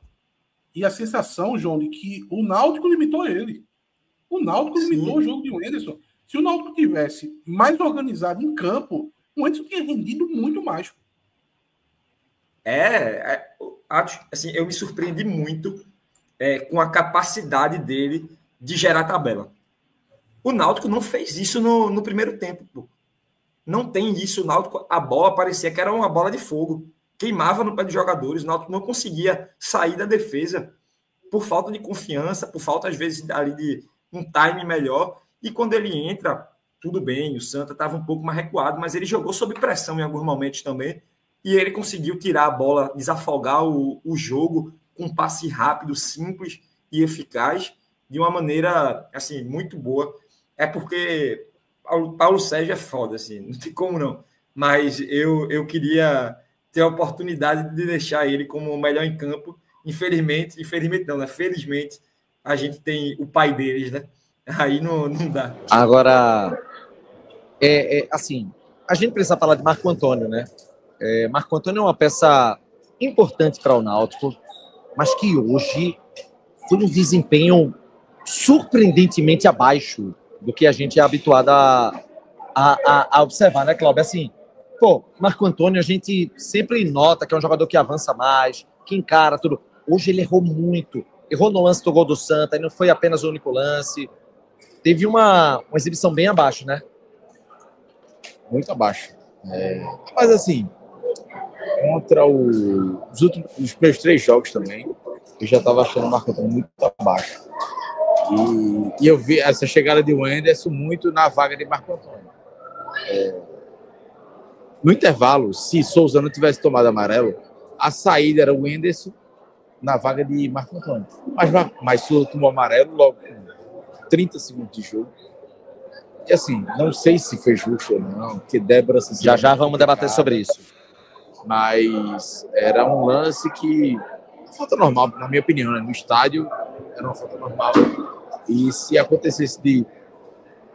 E a sensação, João, de que o Náutico limitou ele. O Náutico limitou o jogo de Henderson. Se o Náutico tivesse mais organizado em campo, o Henderson tinha rendido muito mais. Assim, eu me surpreendi muito com a capacidade dele de gerar tabela. O Náutico não fez isso no primeiro tempo, pô. Não tem isso. O Náutico, a bola parecia que era uma bola de fogo. Queimava no pé dos jogadores. O Náutico não conseguia sair da defesa por falta de confiança, por falta, às vezes, ali de um time melhor. E quando ele entra, tudo bem, o Santa estava um pouco mais recuado, mas ele jogou sob pressão em alguns momentos também. E ele conseguiu tirar a bola, desafogar o jogo com um passe rápido, simples e eficaz. de uma maneira assim, muito boa. É porque Paulo Sérgio é foda, assim, não tem como não. Mas eu queria ter a oportunidade de deixar ele como o melhor em campo. Infelizmente não, né? Felizmente, a gente tem o pai deles, né? Aí não dá. Agora, assim, a gente precisa falar de Marco Antônio, né? Marco Antônio é uma peça importante para o Náutico, mas que hoje foi um desempenho surpreendentemente abaixo do que a gente é habituado a observar, né, Cláudio? Assim, pô, Marco Antônio, a gente sempre nota que é um jogador que avança mais, que encara tudo. Hoje ele errou muito. Errou no lance do gol do Santa, e não foi apenas o único lance. Teve uma exibição bem abaixo, né? Muito abaixo. Mas assim, contra os primeiros 3 jogos também, eu já estava achando o Marco Antônio muito abaixo. E eu vi essa chegada de Wenderson muito na vaga de Marco Antônio. No intervalo, se Souza não tivesse tomado amarelo, a saída era o Wenderson na vaga de Marco Antônio. Mas Souza tomou amarelo logo com 30 segundos de jogo. E assim, não sei se foi justo ou não, porque Débora... Já vamos debater sobre isso. Mas era um lance que... falta normal, na minha opinião, né? No estádio era uma falta normal. E se acontecesse de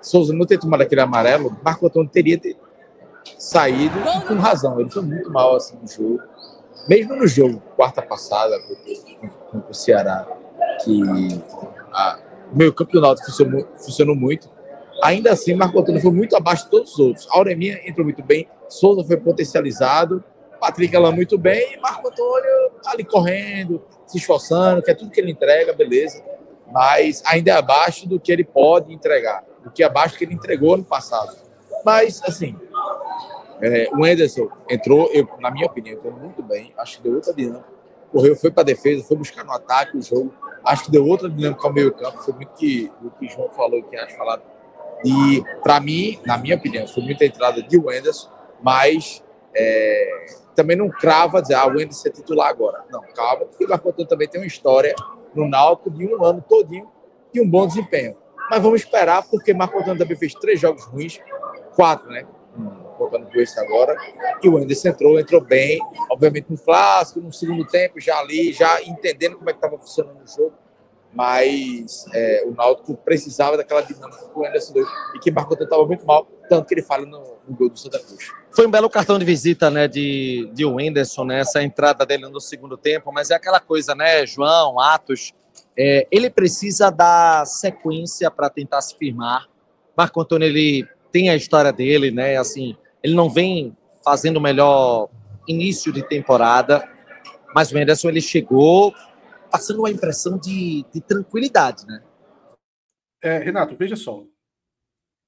Souza não ter tomado aquele amarelo, Marco Antônio teria saído com razão. Ele foi muito mal assim no jogo. Mesmo no jogo, quarta passada, contra o Ceará, que o meio campo do Náutico funcionou muito. Ainda assim, Marco Antônio foi muito abaixo de todos os outros. Auremir entrou muito bem, Souza foi potencializado, Patrick Alain muito bem, e Marco Antônio ali correndo, se esforçando, que é tudo que ele entrega, beleza. Mas ainda é abaixo do que ele pode entregar, do que abaixo do que ele entregou ano passado. Mas, assim, o Wenderson entrou, na minha opinião, entrou muito bem, acho que deu outra dinâmica. Correu, foi para a defesa, foi buscar no ataque o jogo, acho que deu outra dinâmica ao meio campo, foi muito o que o João falou, que acho falado. E, para mim, na minha opinião, foi muita entrada de Wenderson, mas também não crava dizer, o Wenderson é titular agora. Não, calma, porque o Marco Antônio também tem uma história no Náutico de um ano todinho e um bom desempenho. Mas vamos esperar, porque Marco Antônio também fez 3 jogos ruins, 4, né? Contando com esse agora, e o Wenderson entrou bem, obviamente no clássico, no segundo tempo, já entendendo como é que estava funcionando o jogo, mas o Náutico precisava daquela dinâmica com o Wenderson 2, e que Marco Antônio estava muito mal, tanto que ele fala no gol do Santa Cruz. Foi um belo cartão de visita, né, de Wenderson, né, essa entrada dele no segundo tempo, mas é aquela coisa, né, João, Atos, ele precisa dar sequência para tentar se firmar. Marco Antônio, ele tem a história dele, né, assim, ele não vem fazendo o melhor início de temporada, mas o Wenderson, ele chegou passando uma impressão de tranquilidade, né? Renato, veja só.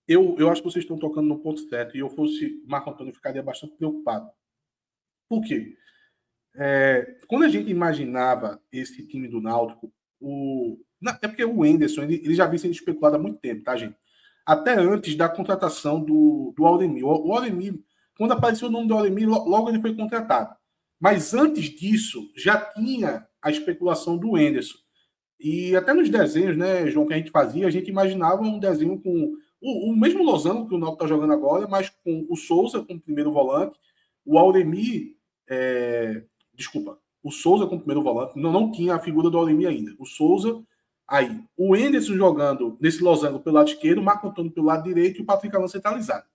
Eu acho que vocês estão tocando no ponto certo, e eu fosse Marco Antônio, ficaria bastante preocupado. Por quê? Quando a gente imaginava esse time do Náutico, é porque o Wenderson, ele já vem sendo especulado há muito tempo, tá, gente? Até antes da contratação do Auremir. O Auremir, quando apareceu o nome do Auremir, logo ele foi contratado. Mas antes disso, já tinha a especulação do Wenderson. E até nos desenhos, né, João, que a gente fazia, a gente imaginava um desenho com o mesmo losango que o Náutico está jogando agora, mas com o Souza como primeiro volante, o Auremir... o Souza como primeiro volante, não tinha a figura do Auremir ainda. O Souza... Aí, o Wenderson jogando nesse losango pelo lado esquerdo, o Marco Antônio pelo lado direito e o Patrick Alain centralizado.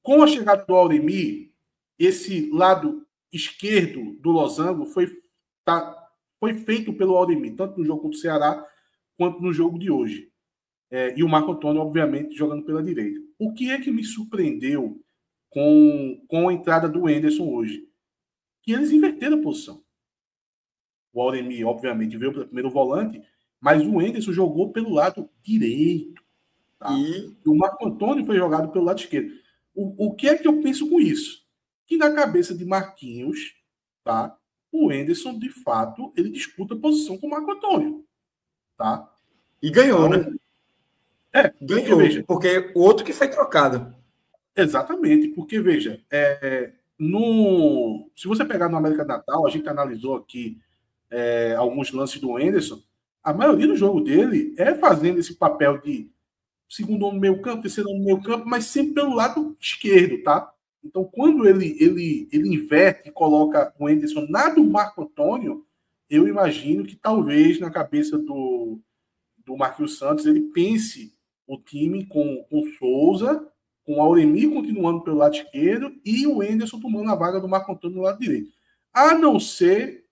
Com a chegada do Auremir, esse lado esquerdo do losango foi feito pelo Auremir, tanto no jogo contra o Ceará, quanto no jogo de hoje. E o Marco Antônio, obviamente, jogando pela direita. O que é que me surpreendeu com a entrada do Wenderson hoje? Que eles inverteram a posição. O Auremir, obviamente, veio para o primeiro volante, mas o Wenderson jogou pelo lado direito. Tá? E o Marco Antônio foi jogado pelo lado esquerdo. O que é que eu penso com isso? Que na cabeça de Marquinhos, tá? O Wenderson, de fato, ele disputa a posição com o Marco Antônio. Tá? E ganhou, então, né? Ganhou, veja, porque o outro que foi trocado. Exatamente, porque, veja, se você pegar no América do Natal, a gente analisou aqui alguns lances do Wenderson, a maioria do jogo dele é fazendo esse papel de segundo homem no meio campo, terceiro homem no meio campo, mas sempre pelo lado esquerdo, tá? Então, quando ele inverte e coloca o Henderson na do Marco Antônio, eu imagino que talvez na cabeça do Marquinhos Santos ele pense o time com Souza, com o Auremir continuando pelo lado esquerdo e o Henderson tomando a vaga do Marco Antônio no lado direito. A não ser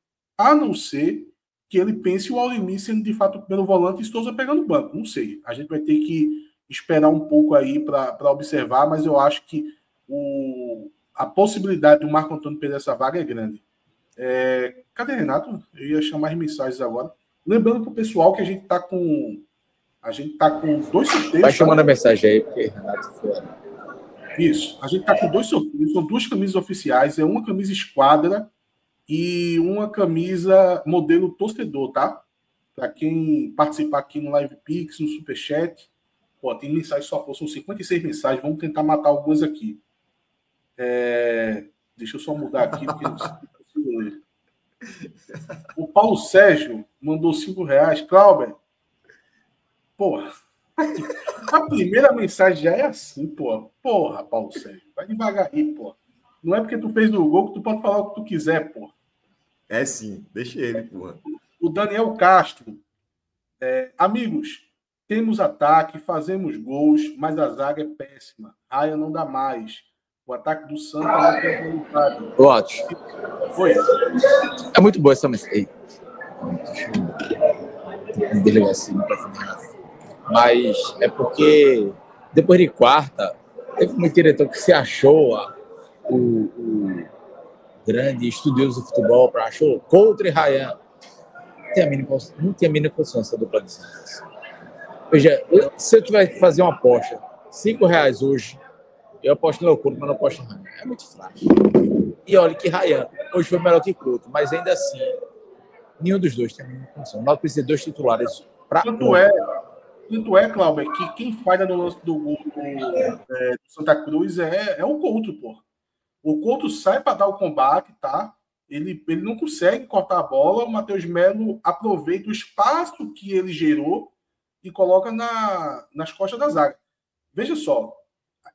que ele pense o Auremir sendo de fato pelo volante e Souza pegando o banco. Não sei. A gente vai ter que esperar um pouco aí para observar, mas eu acho que a possibilidade do Marco Antônio perder essa vaga é grande. Cadê Renato? Eu ia chamar as mensagens agora. Lembrando para o pessoal que a gente está com 2 sorteios. Vai chamando a mensagem aí, porque Renato foi. Isso. A gente está com 2 sorteios. São 2 camisas oficiais. É uma camisa esquadra e uma camisa modelo torcedor, tá? Para quem participar aqui no Live Pix, no Superchat. Pô, tem mensagem só. São 56 mensagens. Vamos tentar matar algumas aqui. Deixa eu só mudar aqui, porque eu não consigo ler. O Paulo Sérgio mandou R$5. Clauber, porra, a primeira mensagem já é assim, porra. Porra, Paulo Sérgio, vai devagar aí, porra. Não é porque tu fez o gol que tu pode falar o que tu quiser, porra. É sim, deixa ele, porra. O Daniel Castro. Amigos, temos ataque, fazemos gols, mas a zaga é péssima. Raia não dá mais. O ataque do Santa não tem vontade. Ótimo. Foi. É muito boa essa mensagem. Delegacia, mas é porque depois de quarta teve um diretor que se achou o grande estudioso de futebol, achou Couto e Ryan. Não tinha a mínima consciência do plano de Santos. Veja, se eu tiver que fazer uma aposta, R$5 hoje, eu aposto no Couto, mas não aposto no Ryan. É muito fraco. E olha que Ryan hoje foi melhor que Couto, mas ainda assim, nenhum dos dois tem a mínima condição. Nós precisamos de 2 titulares para. Tanto é, Cláudio, que quem falha no lance do gol do Santa Cruz é o Couto, pô. O Couto sai para dar o combate, tá? Ele não consegue cortar a bola. O Matheus Melo aproveita o espaço que ele gerou e coloca nas costas da zaga. Veja só,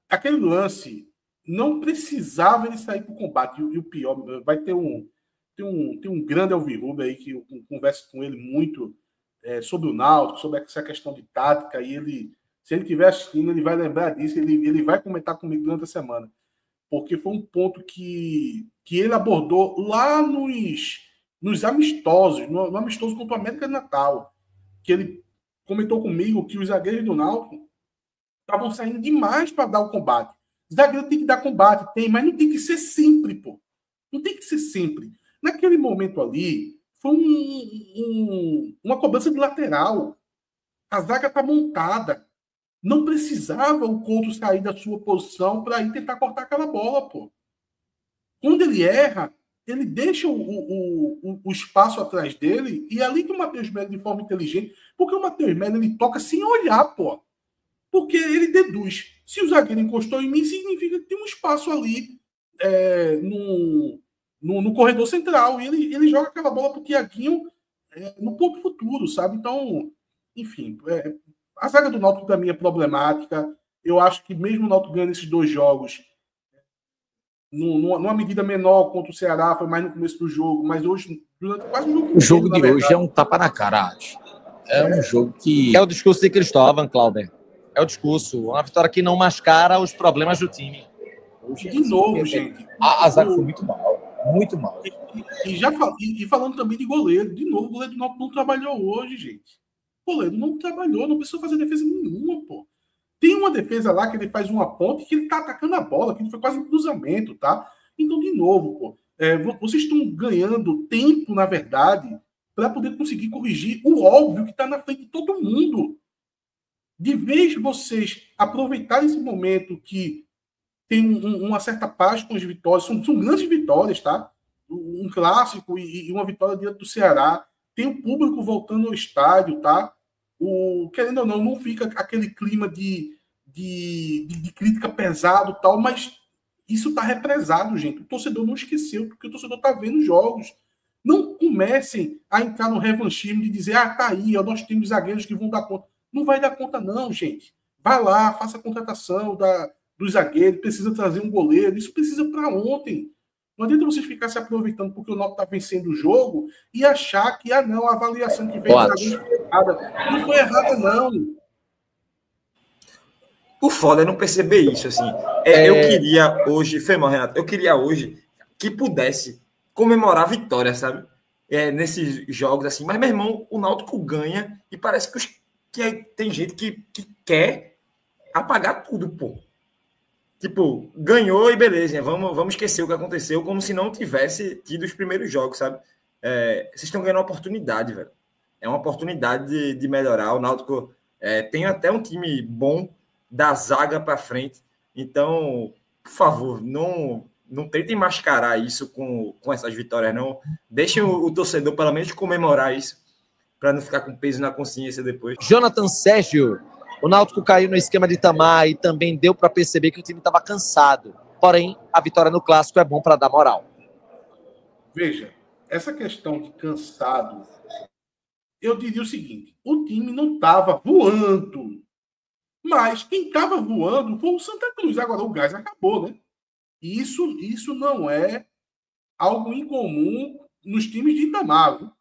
aquele lance não precisava ele sair para o combate. E o pior, vai ter um grande alvirrubro aí que eu converso com ele muito sobre o Náutico, sobre essa questão de tática, e se ele estiver assistindo, ele vai lembrar disso, ele vai comentar comigo durante a semana, porque foi um ponto que ele abordou lá nos amistosos, no amistoso contra o América de Natal, que ele comentou comigo que os zagueiros do Náutico estavam saindo demais para dar o combate. Zagueiro tem que dar combate, mas não tem que ser sempre, pô. Não tem que ser sempre. Naquele momento ali, foi uma cobrança de lateral. A zaga está montada. Não precisava o Couto sair da sua posição para ir tentar cortar aquela bola, pô. Quando ele erra, ele deixa o espaço atrás dele e é ali que o Matheus Melo, de forma inteligente, porque o Matheus Melo ele toca sem olhar, pô. Porque ele deduz. Se o zagueiro encostou em mim, significa que tem um espaço ali no corredor central, e ele joga aquela bola pro Thiaguinho no ponto futuro, sabe? Então, enfim, a zaga do Náutico para mim é problemática. Eu acho que mesmo o Náutico ganhando esses 2 jogos, numa medida menor contra o Ceará, foi mais no começo do jogo, mas hoje, durante quase o jogo. O jogo de hoje é um tapa na cara, acho. É um jogo que. É o discurso de Cristóvão, Clauber. É o discurso. Uma vitória que não mascara os problemas do time. De novo, gente. A zaga foi muito mal. Muito mal. E falando também de goleiro. De novo, o goleiro do Náutico não trabalhou hoje, gente. O goleiro não trabalhou. Não precisou fazer defesa nenhuma, pô. Tem uma defesa lá que ele faz uma ponte que ele tá atacando a bola, que foi quase um cruzamento, tá? Então, de novo, pô. Vocês estão ganhando tempo, na verdade, para poder conseguir corrigir o óbvio que está na frente de todo mundo. De vez vocês aproveitarem esse momento que tem uma certa paz com as vitórias, são grandes vitórias, tá? Um clássico e uma vitória diante do Ceará. Tem o público voltando ao estádio, tá? Querendo ou não fica aquele clima de crítica pesado e tal, mas isso tá represado, gente. O torcedor não esqueceu, porque o torcedor tá vendo jogos. Não comecem a entrar no revanchismo de dizer, tá aí, nós temos zagueiros que vão dar conta. Não vai dar conta não, gente. Vai lá, faça a contratação do zagueiro, precisa trazer um goleiro, isso precisa para ontem. Não adianta vocês ficar se aproveitando porque o Náutico está vencendo o jogo e achar que, não, a avaliação que fez foi errada. Não foi errada, não. O foda é não perceber isso, assim. Eu queria hoje, Renato, eu queria hoje que pudesse comemorar a vitória, sabe? Nesses jogos, assim. Mas, meu irmão, o Náutico ganha e parece que tem gente que quer apagar tudo, pô. Tipo, ganhou e beleza, vamos esquecer o que aconteceu, como se não tivesse tido os primeiros jogos, sabe? Vocês estão ganhando uma oportunidade, velho. É uma oportunidade de melhorar. O Náutico tem até um time bom da zaga para frente. Então, por favor, não tentem mascarar isso com essas vitórias, não. Deixem o torcedor, pelo menos, comemorar isso, para não ficar com peso na consciência depois. Jonathan Sérgio. O Náutico caiu no esquema de Itamar e também deu para perceber que o time estava cansado. Porém, a vitória no Clássico é bom para dar moral. Veja, essa questão de cansado, eu diria o seguinte, o time não estava voando, mas quem estava voando foi o Santa Cruz. Agora o gás acabou, né? E isso não é algo incomum nos times de Itamar. Viu?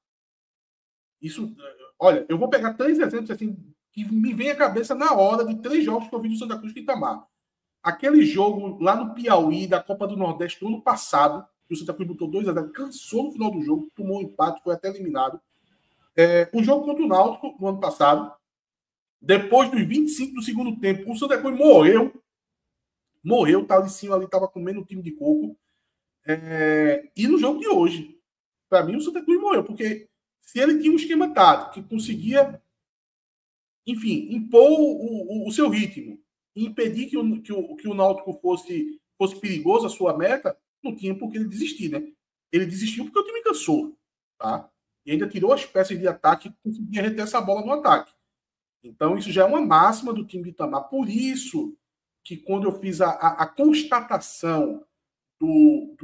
Isso, olha, eu vou pegar 3 exemplos assim, que me vem à cabeça na hora de 3 jogos que eu vi do Santa Cruz e Itamar. Aquele jogo lá no Piauí, da Copa do Nordeste, do ano passado, que o Santa Cruz botou 2-0, cansou no final do jogo, tomou um empate, foi até eliminado. O jogo contra o Náutico, no ano passado, depois dos 25 do segundo tempo, o Santa Cruz morreu, tá ali em cima, ali estava comendo o time de coco. E no jogo de hoje, para mim, o Santa Cruz morreu, porque se ele tinha um esquema tático que conseguia, enfim, impor o seu ritmo e impedir que o Náutico fosse perigoso a sua meta, não tinha por que ele desistir, né? Ele desistiu porque o time cansou, tá? E ainda tirou as peças de ataque e conseguia reter essa bola no ataque. Então, isso já é uma máxima do time de Itamar. Por isso que quando eu fiz a constatação do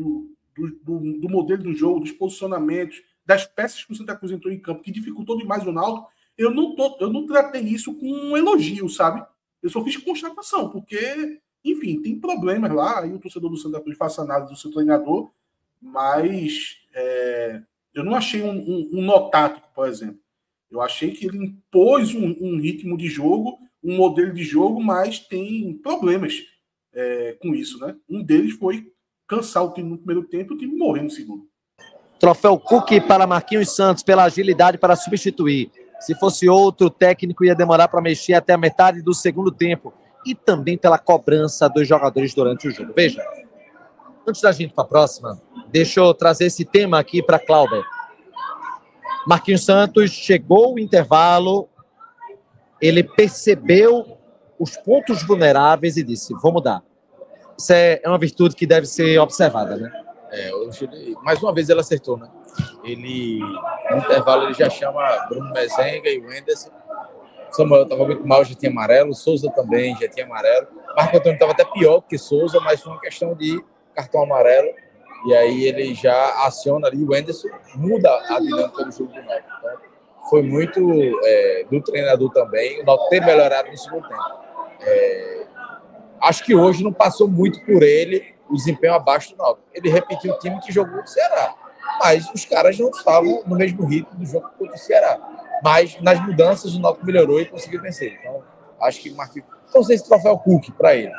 modelo do jogo, dos posicionamentos, das peças que o Santa Cruz entrou em campo, que dificultou demais o Náutico, eu não tratei isso com um elogio, sabe? Eu só fiz constatação, porque, enfim, tem problemas lá, aí o torcedor do Santa Cruz faça análise do seu treinador, mas eu não achei um nó tático, por exemplo. Eu achei que ele impôs um ritmo de jogo, um modelo de jogo, mas tem problemas com isso, né? Um deles foi cansar o time no primeiro tempo e o time morrer no segundo. Troféu Cook para Marquinhos Santos, pela agilidade para substituir. Se fosse outro técnico, ia demorar para mexer até a metade do segundo tempo. E também pela cobrança dos jogadores durante o jogo. Veja, antes da gente ir para a próxima, deixa eu trazer esse tema aqui para Cláudio. Marquinhos Santos chegou o intervalo, ele percebeu os pontos vulneráveis e disse, vou mudar. Isso é uma virtude que deve ser observada, né? Mais uma vez ele acertou, né? No intervalo, ele já chama Bruno Mezenga e o Wenderson. Samuel estava muito mal, já tinha amarelo. Souza também já tinha amarelo. Marco Antônio estava até pior que Souza, mas foi uma questão de cartão amarelo. E aí ele já aciona ali, o Wenderson muda a dinâmica do jogo do Náutico. Então, foi muito do treinador também, o Náutico ter melhorado no segundo tempo. Acho que hoje não passou muito por ele o desempenho abaixo do Náutico. Ele repetiu o time que jogou no Ceará. Mas os caras não estavam no mesmo ritmo do jogo contra o Ceará. Mas nas mudanças o Náutico melhorou e conseguiu vencer. Então, acho que o Marquinhos... Não sei se troféu Cook para ele.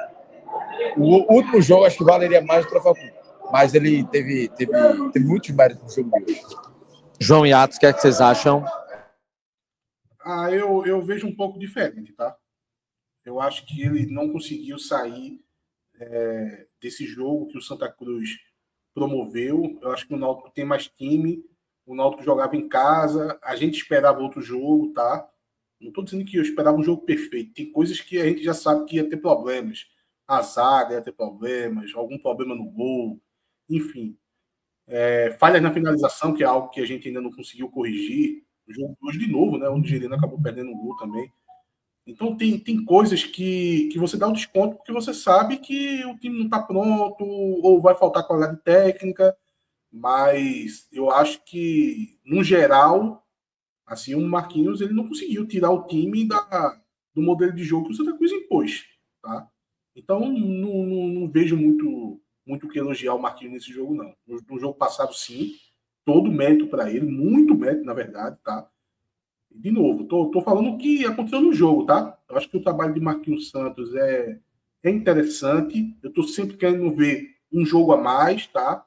O último jogo acho que valeria mais o troféu Cook. Mas ele teve muitos méritos no jogo de hoje. João e Atos, o que é que vocês acham? Eu vejo um pouco diferente, tá? Eu acho que ele não conseguiu sair desse jogo que o Santa Cruz promoveu. Eu acho que o Náutico tem mais time, o Náutico jogava em casa, a gente esperava outro jogo, tá? Não estou dizendo que eu esperava um jogo perfeito. Tem coisas que a gente já sabe que ia ter problemas. A zaga ia ter problemas, algum problema no gol, enfim. Falhas na finalização, que é algo que a gente ainda não conseguiu corrigir. O jogo hoje de novo, né? Onde o Gerino acabou perdendo um gol também. Então tem coisas que você dá um desconto porque você sabe que o time não está pronto ou vai faltar qualidade técnica, Mas eu acho que, no geral, assim, o Marquinhos ele não conseguiu tirar o time do modelo de jogo que o Santa Cruz impôs, tá? Então, não vejo muito o que elogiar o Marquinhos nesse jogo, não. No jogo passado, sim, todo mérito para ele, muito mérito, na verdade, tá? De novo, tô falando o que aconteceu no jogo, tá? Eu acho que o trabalho de Marquinhos Santos é interessante. Eu tô sempre querendo ver um jogo a mais, tá?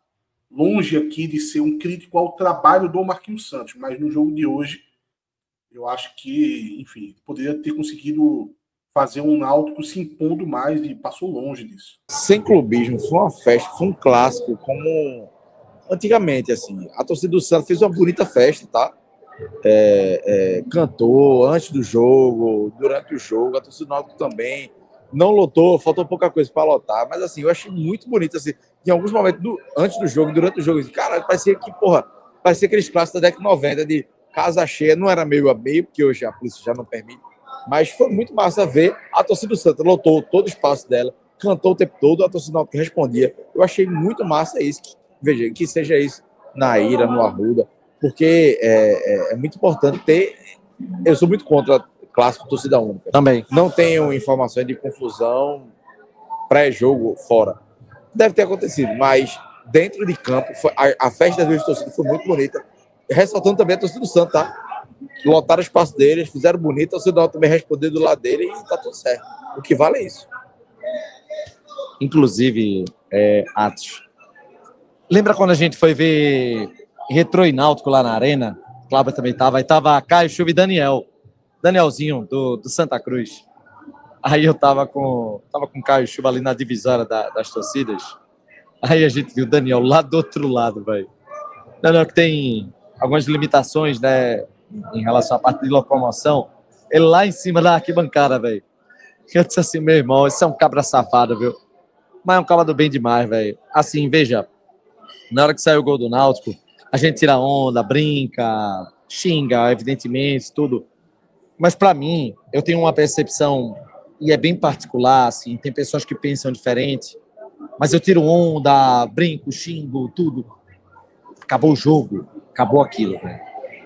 Longe aqui de ser um crítico ao trabalho do Marquinhos Santos, mas no jogo de hoje, eu acho que, enfim, poderia ter conseguido fazer um Náutico se impondo mais e passou longe disso. Sem clubismo, foi uma festa, foi um clássico, como antigamente, assim. A torcida do Santos fez uma bonita festa, tá? Cantou antes do jogo, durante o jogo, a torcida do Náutico também. Não lotou, faltou pouca coisa para lotar, mas assim, eu achei muito bonito, assim, em alguns momentos, antes do jogo, durante o jogo, cara, parecia que, parecia aqueles clássicos da década de 90, de casa cheia, não era meio a meio, porque hoje a polícia já não permite, mas foi muito massa ver a torcida do Santa, lotou todo o espaço dela, cantou o tempo todo, a torcida do Náutico respondia. Eu achei muito massa isso, veja, que seja isso na Ira, no Arruda, porque é muito importante ter. Eu sou muito contra clássico torcida única. Também. Não tenho informações de confusão pré-jogo fora. Deve ter acontecido, mas dentro de campo, a festa das duas torcidas foi muito bonita. Ressaltando também a torcida do Santos, tá? Lotaram o espaço deles, fizeram bonito, a torcida também respondeu do lado dele e tá tudo certo. O que vale é isso. Inclusive, Atos, lembra quando a gente foi ver Retrô e Náutico lá na Arena? Cláudio também tava, aí tava Caio, Chuva e Danielzinho, do Santa Cruz. Aí eu tava com Caio Chuva ali na divisória das torcidas. Aí a gente viu o Daniel lá do outro lado, velho. Daniel que tem algumas limitações, né, em relação à parte de locomoção. Ele lá em cima da arquibancada, velho. Eu disse assim, meu irmão, esse é um cabra safado, viu? Mas é um cabra do bem demais, velho. Assim, veja, na hora que saiu o gol do Náutico, a gente tira onda, brinca, xinga, evidentemente, tudo. Mas para mim, eu tenho uma percepção, e é bem particular, assim, tem pessoas que pensam diferente, mas eu tiro onda, brinco, xingo, tudo. Acabou o jogo, acabou aquilo, velho.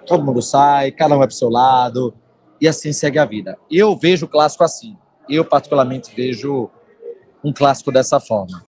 Todo mundo sai, cada um vai pro seu lado, e assim segue a vida. Eu vejo o clássico assim. Eu, particularmente, vejo um clássico dessa forma.